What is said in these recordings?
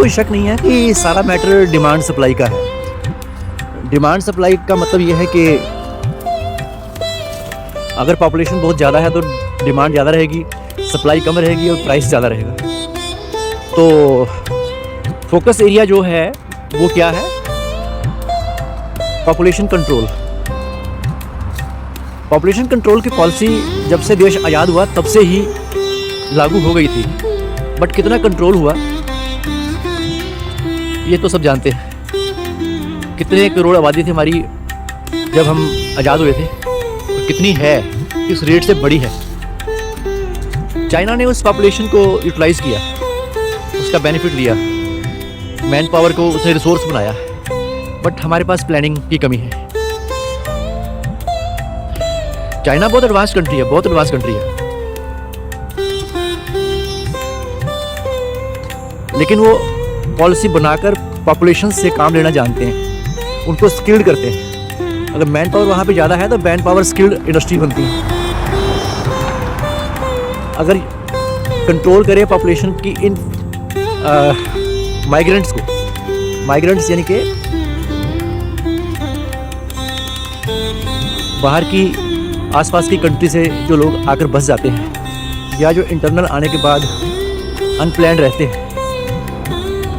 कोई शक नहीं है कि सारा मैटर डिमांड सप्लाई का है। डिमांड सप्लाई का मतलब ये है कि अगर पॉपुलेशन बहुत ज़्यादा है तो डिमांड ज़्यादा रहेगी, सप्लाई कम रहेगी और प्राइस ज़्यादा रहेगा। तो फोकस एरिया जो है वो क्या है? Population control. पॉपुलेशन कंट्रोल की पॉलिसी जब से देश आज़ाद हुआ तब से ही लागू हो गई थी, बट कितना कंट्रोल हुआ ये तो सब जानते हैं। कितने करोड़ आबादी थी हमारी जब हम आज़ाद हुए थे और कितनी है, किस रेट से बढ़ी है। चाइना ने उस पॉपुलेशन को यूटिलाइज़ किया, उसका बेनिफिट लिया, मैन पावर को उसने रिसोर्स बनाया, बट हमारे पास प्लानिंग की कमी है। चाइना बहुत एडवांस कंट्री है, बहुत एडवांस कंट्री है, लेकिन वो पॉलिसी बनाकर पॉपुलेशन से काम लेना जानते हैं, उनको स्किल्ड करते हैं। अगर मैन पावर वहाँ पे ज़्यादा है तो मैन पावर स्किल्ड इंडस्ट्री बनती है। अगर कंट्रोल करें पॉपुलेशन की इन माइग्रेंट्स को, माइग्रेंट्स यानी कि बाहर की आसपास की कंट्री से जो लोग आकर बस जाते हैं या जो इंटरनल आने के बाद अनप्लैन्ड रहते हैं,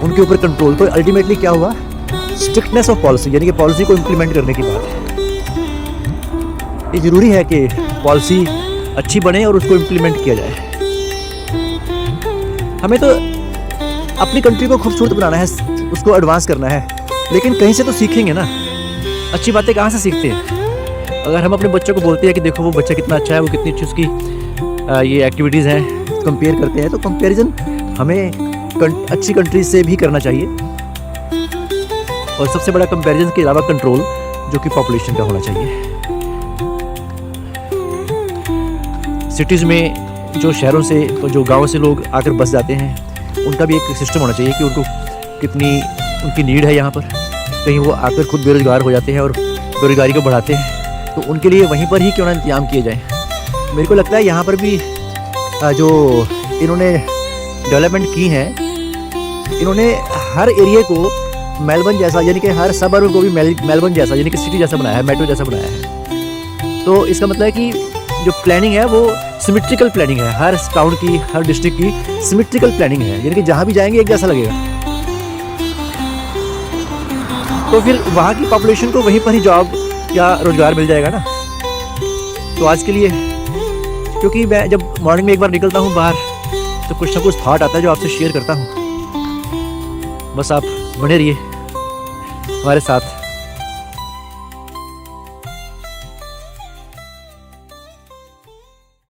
उनके ऊपर कंट्रोल। तो अल्टीमेटली क्या हुआ? स्ट्रिक्टनेस ऑफ पॉलिसी, यानी कि पॉलिसी को इम्प्लीमेंट करने की बात है। ये ज़रूरी है कि पॉलिसी अच्छी बने और उसको इम्प्लीमेंट किया जाए। हमें तो अपनी कंट्री को खूबसूरत बनाना है, उसको एडवांस करना है, लेकिन कहीं से तो सीखेंगे ना। अच्छी बातें कहाँ से सीखते हैं? अगर हम अपने बच्चों को बोलते हैं कि देखो वो बच्चा कितना अच्छा है, वो कितनी अच्छी उसकी ये एक्टिविटीज़ हैं, कंपेयर करते हैं, तो कंपैरिजन हमें अच्छी कंट्रीज से भी करना चाहिए। और सबसे बड़ा कंपैरिजन के अलावा कंट्रोल जो कि पॉपुलेशन का होना चाहिए। सिटीज़ में जो शहरों से और जो गाँव से लोग आकर बस जाते हैं, उनका भी एक सिस्टम होना चाहिए कि उनको कितनी उनकी नीड है यहाँ पर। कहीं वो आकर खुद बेरोज़गार हो जाते हैं और बेरोज़गारी को बढ़ाते हैं, तो उनके लिए वहीं पर ही क्यों ना इंतजाम किए जाए। मेरे को लगता है यहाँ पर भी जो इन्होंने डेवलपमेंट की है, इन्होंने हर एरिया को मेलबर्न जैसा, यानी कि हर सबअर्ब को भी मेलबर्न जैसा, यानी कि सिटी जैसा बनाया है, मेट्रो जैसा बनाया है। तो इसका मतलब है कि जो प्लानिंग है वो सिमेट्रिकल प्लानिंग है। हर टाउन की, हर डिस्ट्रिक्ट की सिमेट्रिकल प्लानिंग है, यानी कि जहाँ भी जाएंगे एक जैसा लगेगा। तो फिर वहाँ की पॉपुलेशन को वहीं पर ही जॉब या रोज़गार मिल जाएगा ना। तो आज के लिए, क्योंकि मैं जब मॉर्निंग में एक बार निकलता हूँ बाहर, तो कुछ ना कुछ थॉट आता है जो आपसे शेयर करता हूँ। बस आप बने रहिए हमारे साथ।